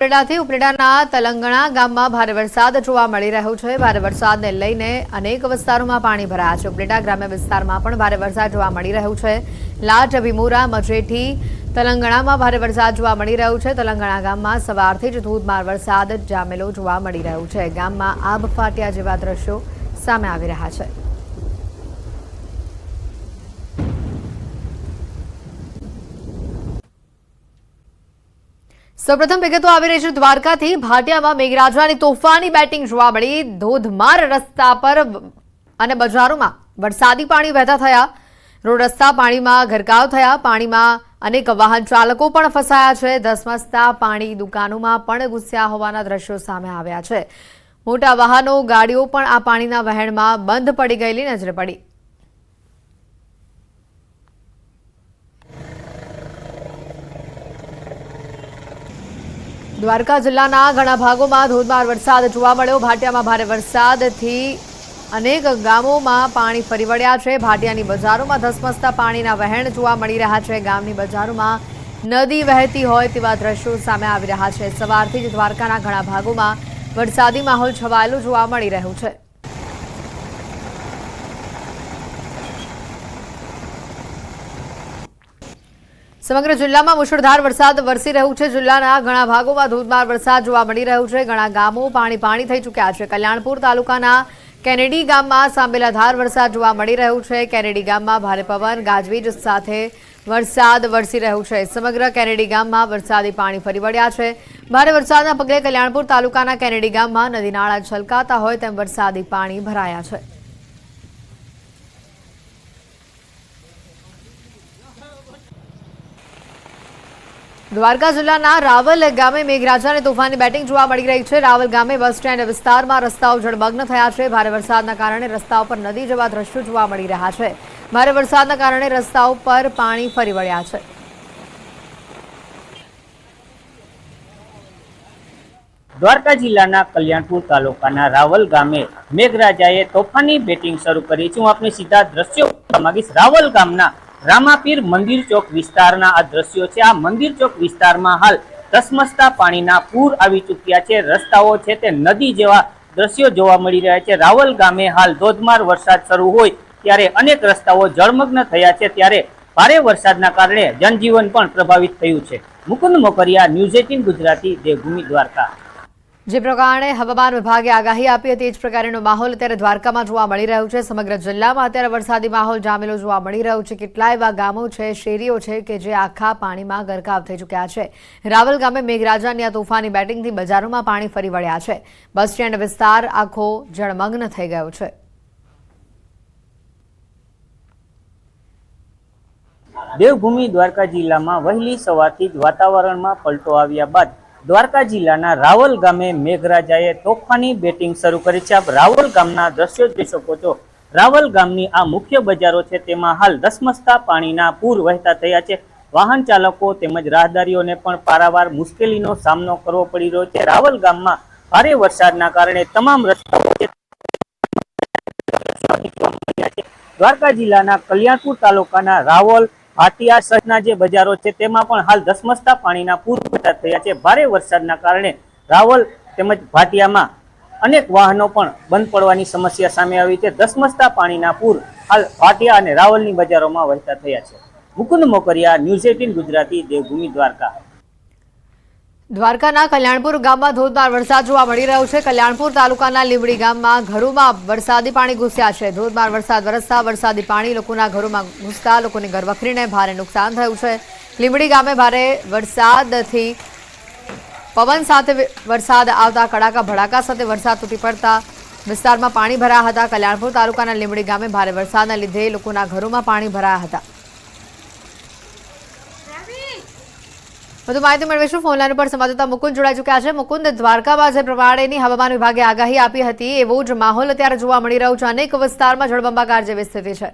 ઉપલેટાના તલંગણા ગામમાં ભારે વરસાદ જોવા મળી રહ્યો છે। ભારે વરસાદને લઈને અનેક વિસ્તારોમાં પાણી ભરાયા છે। ઉપલેટા ગ્રામ્ય વિસ્તારમાં પણ ભારે વરસાદ જોવા મળી રહ્યો છે। લાટ, ભીમુરા, મજેઠી, તલંગણામાં ભારે વરસાદ જોવા મળી રહ્યો છે। તલંગણા ગામમાં સવારથી જ ધોધમાર વરસાદ જામેલો જોવા મળી રહ્યો છે। ગામમાં આબ ફાટ્યા જેવા દ્રશ્યો સામે આવી રહ્યા છે। સૌપ્રથમ વિગતો આવી રહી છે દ્વારકાથી। ભાટિયામાં મેઘરાજાની તોફાની બેટિંગ જોવા મળી। ધોધમાર રસ્તા પર અને બજારોમાં વરસાદી પાણી વહેતા થયા। રોડ રસ્તા પાણીમાં ગરકાવ થયા। પાણીમાં અનેક વાહન ચાલકો પણ ફસાયા છે। ધસમસતા પાણી દુકાનોમાં પણ ઘૂસ્યા હોવાના દ્રશ્યો સામે આવ્યા છે। મોટા વાહનો, ગાડીઓ પણ આ પાણીના વહેણમાં બંધ પડી ગયેલી નજરે પડી। દ્વારકા જિલ્લાના ઘણા ભાગોમાં ધોધમાર વરસાદ જોવા મળ્યો। ભાટિયામાં ભારે વરસાદથી અનેક ગામોમાં પાણી ફરી વળ્યા છે। ભાટિયાની બજારોમાં ધસમસતા પાણીના વહેણ જોવા મળી રહ્યા છે। ગામની બજારોમાં નદી વહેતી હોય તેવા દ્રશ્યો સામે આવી રહ્યા છે। સવારથી જ દ્વારકાના ઘણા ભાગોમાં વરસાદી માહોલ છવાયેલો જોવા મળી રહ્યો છે। સમગ્ર જિલ્લામાં મુશળધાર વરસાદ વરસી રહ્યો છે। જિલ્લાના ઘણા ભાગોમાં ધોધમાર વરસાદ જોવા મળી રહ્યો છે। ઘણા ગામો પાણી થઈ ચૂક્યા છે। કલ્યાણપુર તાલુકાના કેનેડી ગામમાં સાંબેલાધાર વરસાદ જોવા મળી રહ્યો છે। કેનેડી ગામમાં ભારે પવન, ગાજવીજ સાથે વરસાદ વરસી રહ્યો છે। સમગ્ર કેનેડી ગામમાં વરસાદી પાણી ફરી વળ્યા છે। ભારે વરસાદના પગલે કલ્યાણપુર તાલુકાના કેનેડી ગામમાં નદી નાળા છલકાતા હોય તેમ વરસાદી પાણી ભરાયા છે। દ્વારકા જિલ્લાના રાવલ ગામે મેઘરાજાની તોફાની બેટિંગ જોવા મળી રહી છે। રાવલ ગામે બસ સ્ટેન્ડ વિસ્તારમાં રસ્તાઓ જળમગ્ન થયા છે। ભારે વરસાદના કારણે રસ્તાઓ પર નદી જેવા દ્રશ્યો જોવા મળી રહ્યા છે। ભારે વરસાદના કારણે રસ્તાઓ પર પાણી ફરી વળ્યા છે। દ્વારકા જિલ્લાના કલ્યાણપુર તાલુકાના રાવલ ગામે મેઘરાજાએ તોફાની બેટિંગ શરૂ કરી છે। હું આપને સીધા દ્રશ્યો બતાવવા માંગીશ। રાવલ ગામના રામાપીર મંદિર ચોક વિસ્તારના આ દ્રશ્યો છે। આ મંદિર ચોક વિસ્તારમાં હાલ ધસમસતા પાણીના પૂર આવી ચૂક્યા છે। રસ્તાઓ છે તે નદી જેવા દ્રશ્યો જોવા મળી રહ્યા છે। રાવલ ગામે હાલ ધોધમાર વરસાદ શરૂ હોય ત્યારે અનેક રસ્તાઓ જળમગ્ન થયા છે। ત્યારે ભારે વરસાદના કારણે જનજીવન પણ પ્રભાવિત થયું છે। મુકુંદ મોકરિયા, ન્યૂઝ 18 ગુજરાતી, દેવભૂમિ, દ્વારકા। જે પ્રકારે હવામાન વિભાગે આગાહી આપી હતી એ જ પ્રકારનો માહોલ અત્યારે દ્વારકામાં જોવા મળી રહ્યો છે। સમગ્ર જિલ્લામાં અત્યારે વરસાદી માહોલ જામેલો જોવા મળી રહ્યો છે। કેટલાય એવા ગામો છે, શેરીઓ છે કે જે આખા પાણીમાં ગરકાવ થઈ ચૂક્યા છે। રાવલ ગામે મેઘરાજાની આ તોફાની બેટિંગથી બજારોમાં પાણી ફરી વળ્યા છે। બસ સ્ટેન્ડ વિસ્તાર આખો જળમગ્ન થઈ ગયો છે। દેવભૂમિ દ્વારકા જિલ્લામાં વહેલી સવારથી જ વાતાવરણમાં પલટો આવ્યા બાદ દ્વારકા જિલ્લાના રાવલ ગામે મેઘરાજાએ તોફાની બેટિંગ શરૂ કરી છે। આપ રાવલ ગામના દ્રશ્યો જોઈ શકો છો। રાવલ ગામની આ મુખ્ય બજારો છે તેમાં હાલ ધસમસતા પાણીના પૂર વહેતા થયા છે। વાહન ચાલકો તેમજ રાહદારીઓને પણ પારાવાર મુશ્કેલીનો સામનો કરવો પડી રહ્યો છે। રાવલ ગામમાં ભારે વરસાદના કારણે તમામ રસ્તાઓ દ્વારકા જિલ્લાના કલ્યાણપુર તાલુકાના રાવલ, ભાટિયા સહિતના જે બજારો છે તેમાં પણ હાલ ધસમસતા પાણીના પૂર વહેતા થયા છે। ભારે વરસાદના કારણે રાવલ તેમજ ભાટિયામાં અનેક વાહનો પણ બંધ પડવાની સમસ્યા સામે આવી છે। ધસમસતા પાણીના પૂર હાલ ભાટિયા અને રાવલની બજારોમાં વહેતા થયા છે। મુકુંદ મોકરિયા, ન્યૂઝ 18 ગુજરાતી, દેવભૂમિ, દ્વારકા। દ્વારકાના કલ્યાણપુર ગામમાં ધોધમાર વરસાદ જોવા મળી રહ્યો છે। કલ્યાણપુર તાલુકાના લીંબડી ગામમાં ઘરોમાં વરસાદી પાણી ઘૂસ્યા છે। ધોધમાર વરસાદ વરસતા વરસાદી પાણી લોકોના ઘરોમાં ઘૂસતા લોકોની ઘરવખરીને ભારે નુકસાન થયું છે। લીંબડી ગામે ભારે વરસાદથી પવન સાથે વરસાદ આવતા કડાકા ભડાકા સાથે વરસાદ તૂટી પડતા વિસ્તારમાં પાણી ભરાયા હતા। કલ્યાણપુર તાલુકાના લીંબડી ગામે ભારે વરસાદના લીધે લોકોના ઘરોમાં પાણી ભરાયા હતા। વધુ માહિતી મેળવીશું। ફોન લાઈન પર સંવાદદાતા મુકુંદ જોડાઈ ચૂક્યા છે। મુકુંદ, દ્વારકામાં જે પ્રમાણેની હવામાન વિભાગે આગાહી આપી હતી એવો જ માહોલ અત્યારે જોવા મળી રહ્યો છે। અનેક વિસ્તારમાં જળબંબાકાર જેવી સ્થિતિ છે।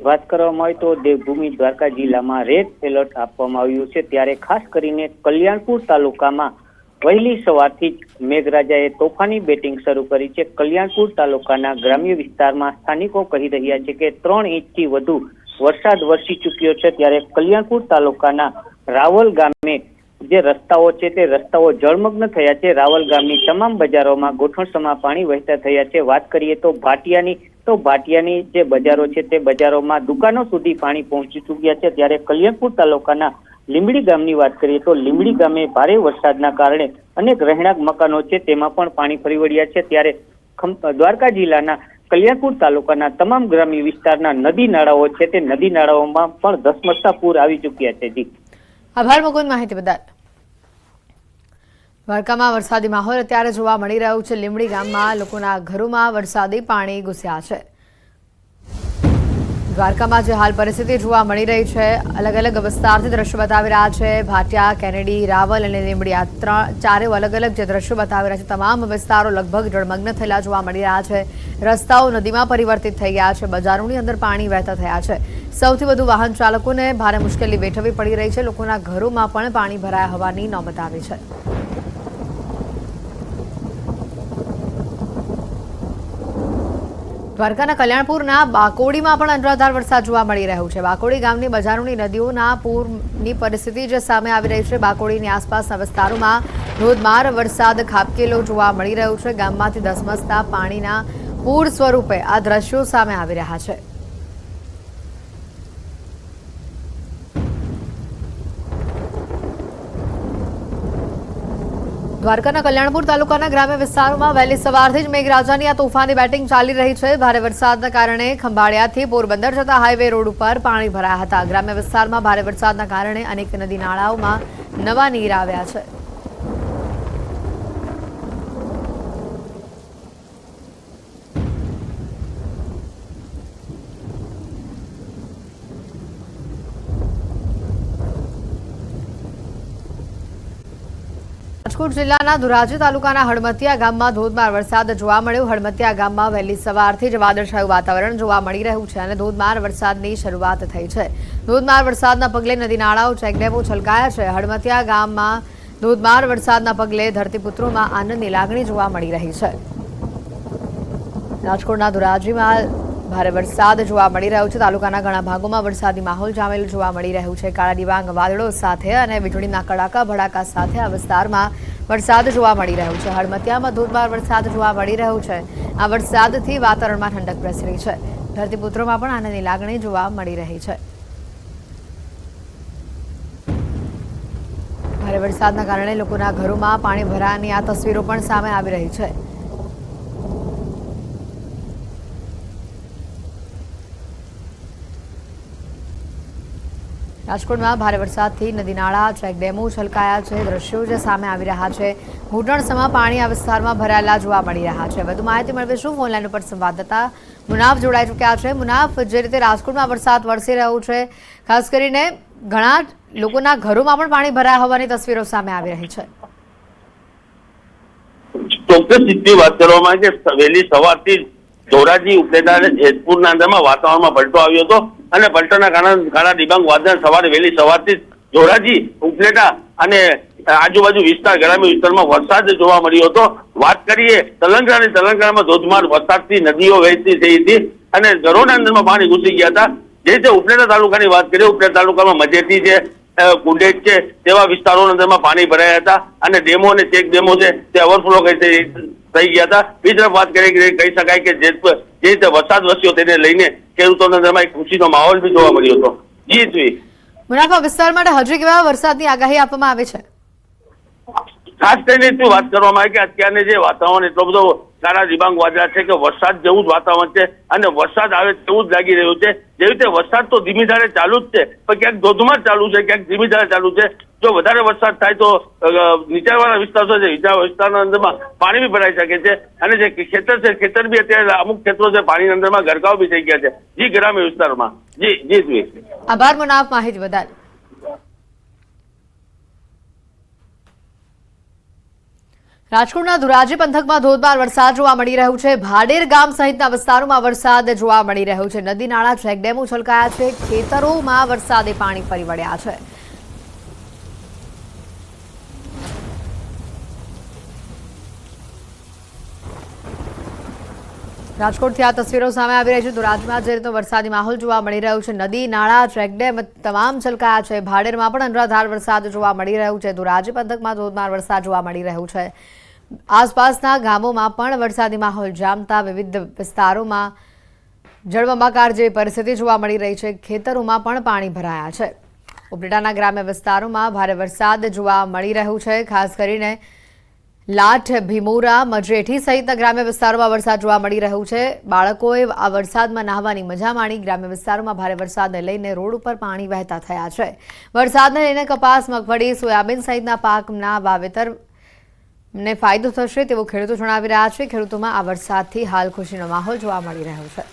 વાત કરવામાં આવે તો દેવભૂમિ દ્વારકા જિલ્લામાં રેડ એલર્ટ આપવામાં આવ્યું છે। ત્યારે ખાસ કરીને કલ્યાણપુર તાલુકામાં વહેલી સવારથી જ મેઘરાજાએ તોફાની બેટિંગ શરૂ કરી છે। કલ્યાણપુર તાલુકાના ગ્રામ્ય વિસ્તારમાં સ્થાનિકો કહી રહ્યા છે કે 3 ઇંચથી વધુ વરસાદ વરસી ચૂક્યો છે। ત્યારે કલ્યાણપુર તાલુકાના રાવલ ગામે જે રસ્તાઓ છે તે રસ્તાઓ જળમગ્ન થયા છે। રાવલ ગામની તમામ બજારોમાં ગોઠણસમા પાણી વહેતા થયા છે। વાત કરીએ તો ભાટિયાની જે બજારો છે તે બજારોમાં દુકાનો સુધી પાણી પહોંચી ચૂક્યા છે। ત્યારે કલ્યાણપુર તાલુકાના લીંબડી ગામની વાત કરીએ તો લીંબડી ગામે ભારે વરસાદના કારણે અનેક રહેણાંક મકાનો છે તેમાં પણ પાણી ફરી વળ્યા છે। ત્યારે દ્વારકા જિલ્લાના કલ્યાણપુર તાલુકાના તમામ ગ્રામ્ય વિસ્તારના નદી નાળાઓ છે તે નદી નાળાઓમાં પણ ધસમસતા પૂર આવી ચૂક્યા છે। જી આભાર મુકુંદ, માહિતી બદલ। દ્વારકામાં વરસાદી માહોલ અત્યારે જોવા મળી રહ્યો છે। લીંબડી ગામમાં લોકોના ઘરોમાં વરસાદી પાણી ઘૂસ્યા છે। દ્વારકામાં જે હાલ પરિસ્થિતિ જોવા મળી રહી છે, અલગ અલગ વિસ્તારથી દ્રશ્યો બતાવી રહ્યા છે। ભાટિયા, કેનેડી, રાવલ અને લીંબડી આ ચારેય અલગ અલગ જે દ્રશ્યો બતાવી રહ્યા છે, તમામ વિસ્તારો લગભગ જળમગ્ન થયેલા જોવા મળી રહ્યા છે। રસ્તાઓ નદીમાં પરિવર્તિત થઈ ગયા છે, બજારોની અંદર પાણી વહેતા થયા છે। સૌથી વધુ વાહન ચાલકોને ભારે મુશ્કેલી વેઠવી પડી રહી છે। લોકોના ઘરોમાં પણ પાણી ભરાયા હોવાની નોબત આવી છે। દ્વારકાના કલ્યાણપુરના બાકોડીમાં પણ અનરાધાર વરસાદ જોવા મળી રહ્યો છે। બાકોડી ગામની બજારોની નદીઓના પૂરની પરિસ્થિતિ જે સામે આવી રહી છે। બાકોડીની આસપાસના વિસ્તારોમાં ધોધમાર વરસાદ ખાબકેલો જોવા મળી રહ્યો છે। ગામમાંથી ધસમસતા પાણીના પૂર સ્વરૂપે આ દ્રશ્યો સામે આવી રહ્યા છે। દ્વારકાના કલ્યાણપુર તાલુકાના ગ્રામ્ય વિસ્તારોમાં વહેલી સવારથી જ મેઘરાજાની આ તોફાની બેટિંગ ચાલી રહી છે। ભારે વરસાદના કારણે ખંભાળિયાથી પોરબંદર જતા હાઈવે રોડ ઉપર પાણી ભરાયા હતા। ગ્રામ્ય વિસ્તારમાં ભારે વરસાદના કારણે અનેક નદી નાળાઓમાં નવા નીર આવ્યા છે। રાજકોટ જિલ્લાના ધોરાજી તાલુકાના હળમતિયા ગામમાં ધોધમાર વરસાદ જોવા મળ્યો। હળમતિયા ગામમાં વહેલી સવારથી જ વાદળછાયું વાતાવરણ જોવા મળી રહ્યું છે અને ધોધમાર વરસાદની શરૂઆત થઈ છે। ધોધમાર વરસાદના પગલે નદી નાળાઓ, ચેકડેમો છલકાયા છે। હળમતિયા ગામમાં ધોધમાર વરસાદના પગલે ધરતીપુત્રોમાં આનંદની લાગણી જોવા મળી રહી છે। રાજકોટના ધોરાજીમાં ભારે વરસાદ જોવા મળી રહ્યો છે। તાલુકાના ઘણા ભાગોમાં વરસાદી માહોલ જામેલ જોવા મળી રહ્યું છે। કાળા ડિબાંગ વાદળો સાથે અને વીજળીના કડાકા ભડાકા સાથે આ વિસ્તારમાં વરસાદ જોવા મળી રહ્યો છે। હળમતિયામાં ધોધમાર વરસાદ જોવા મળી રહ્યો છે। આ વરસાદથી વાતાવરણમાં ઠંડક પ્રસરી છે। ધરતીપુત્રોમાં પણ આનંદની લાગણી જોવા મળી રહી છે। ભારે વરસાદના કારણે લોકોના ઘરોમાં પાણી ભરાવાની આ તસવીરો પણ સામે આવી રહી છે। રાજકોટમાં ભારે વરસાદથી નદી નાળા, ચેકડેમો છલકાયા છે। દ્રશ્યો જે સામે આવી રહ્યા છે, ઘૂંટણસમા પાણી આ વિસ્તારમાં ભરાયેલા જોવા મળી રહ્યા છે। વધુ માહિતી મેળવીશું ફોનલાઈન ઉપર સંવાદદાતા મુનાફ જોડાઈ ચૂક્યા છે। મુનાફ, જે રીતે રાજકોટમાં વરસાદ વરસી રહ્યો છે, ખાસ કરીને ઘણા લોકોના ઘરોમાં પણ પાણી ભરાયા હોવાની તસવીરો સામે આવી રહી છે। ચોક્કસ રીતે વાત કરવામાં આવે છે, વહેલી સવારથી ધોરાજી, ઉપલેટા અને જેતપુરના અંદરમાં વાતાવરણમાં પલટો આવ્યો હતો અને પલટોના કારણે કાળા ડિબાંગ વાદળ વહેલી સવારથી ધોરાજી, ઉપલેટા અને આજુબાજુ વિસ્તાર, ગ્રામ્ય વિસ્તારમાં વરસાદ જોવા મળ્યો હતો। વાત કરીએ તેલંગાણામાં ધોધમાર વરસાદથી નદીઓ વહેતી થઈ હતી અને ઘરોના અંદરમાં પાણી ઘૂસી ગયા હતા। જે રીતે ઉપલેટા તાલુકાની વાત કરીએ, ઉપલેટા તાલુકામાં મજેટી છે, કુંડેજ છે તેવા વિસ્તારોના અંદરમાં પાણી ભરાયા હતા અને ડેમો અને ચેક ડેમો છે તે ઓવરફ્લો થઈ ગયા હતા। બીજી તરફ વાત કરીએ કહી શકાય કે જે રીતે વરસાદ વરસ્યો તેને લઈને ખેડૂતોના અંદરમાં એક ખુશીનો માહોલ બી જોવા મળ્યો હતો। જી મુનાફા વિસ્તાર માટે હજી કેવા વરસાદની આગાહી આપવામાં આવી છે? ખાસ કરીને વાત કરવામાં આવે કે અત્યારને જે વાતાવરણ એટલો બધો કાળા ડિબાંગ વાદળા છે કે વરસાદ જેવું જ વાતાવરણ છે અને વરસાદ આવે તેવું જ લાગી રહ્યું છે। જેવી રીતે વરસાદ તો ધીમી ધારે ચાલુ જ છે, પણ ક્યાંક ધોધમાર ચાલુ છે, ક્યાંક ધીમી ધારે ચાલુ છે। જો વધારે વરસાદ થાય તો નીચાણવાળા વિસ્તારો છે, નીચાણવાળા વિસ્તારના અંદરમાં પાણી બી ભરાઈ શકે છે અને જે ખેતર છે, ખેતર બી અત્યારે અમુક ખેતરો છે પાણીની અંદરમાં ગરકાવ બી થઈ ગયા છે। જી ગ્રામ્ય વિસ્તારમાં જી આભાર મુનાફ, માહિતી બદલ। રાજકોટના ધોરાજી પંથકમાં ધોધમાર વરસાદ જોવા મળી રહ્યો છે। ભાડેર ગામ સહિતના વિસ્તારોમાં વરસાદ જોવા મળી રહ્યો છે। નદી નાળા, ચેકડેમો છલકાયા છે। ખેતરોમાં વરસાદે પાણી ફરી વળ્યા છે। રાજકોટથી આ તસવીરો સામે આવી રહી છે તો રાજ્યમાં જે રીતનો વરસાદી માહોલ જોવા મળી રહ્યો છે, નદી નાળા ચેકડેમ તમામ છલકાયા છે. ભાડેરમાં પણ અનરાધાર વરસાદ જોવા મળી રહ્યું છે. ધોરાજી પંથકમાં ધોધમાર વરસાદ જોવા મળી રહ્યું છે. આસપાસના ગામોમાં પણ વરસાદી માહોલ જામતા વિવિધ વિસ્તારોમાં જળબંબાકાર જેવી પરિસ્થિતિ જોવા મળી રહી છે. ખેતરોમાં પણ પાણી ભરાયા છે. ઉપલેટાના ગ્રામ્ય વિસ્તારોમાં ભારે વરસાદ જોવા મળી રહ્યું છે. ખાસ કરીને લાઠ, ભીમોરા, મજરેઠી સહિતના ગ્રામ્ય વિસ્તારોમાં વરસાદ જોવા મળી રહ્યું છે. બાળકોએ આ વરસાદમાં નહાવાની મજા માણી. ગ્રામ્ય વિસ્તારોમાં ભારે વરસાદને લઈને રોડ ઉપર પાણી વહેતા થયા છે. વરસાદને લઈને કપાસ, મગફળી, સોયાબીન સહિતના પાકના વાવેતરને ફાયદો થશે તેવું ખેડૂતો જણાવી રહ્યા છે. ખેડૂતોમાં આ વરસાદથી હાલ ખુશીનો માહોલ જોવા મળી રહ્યો છે.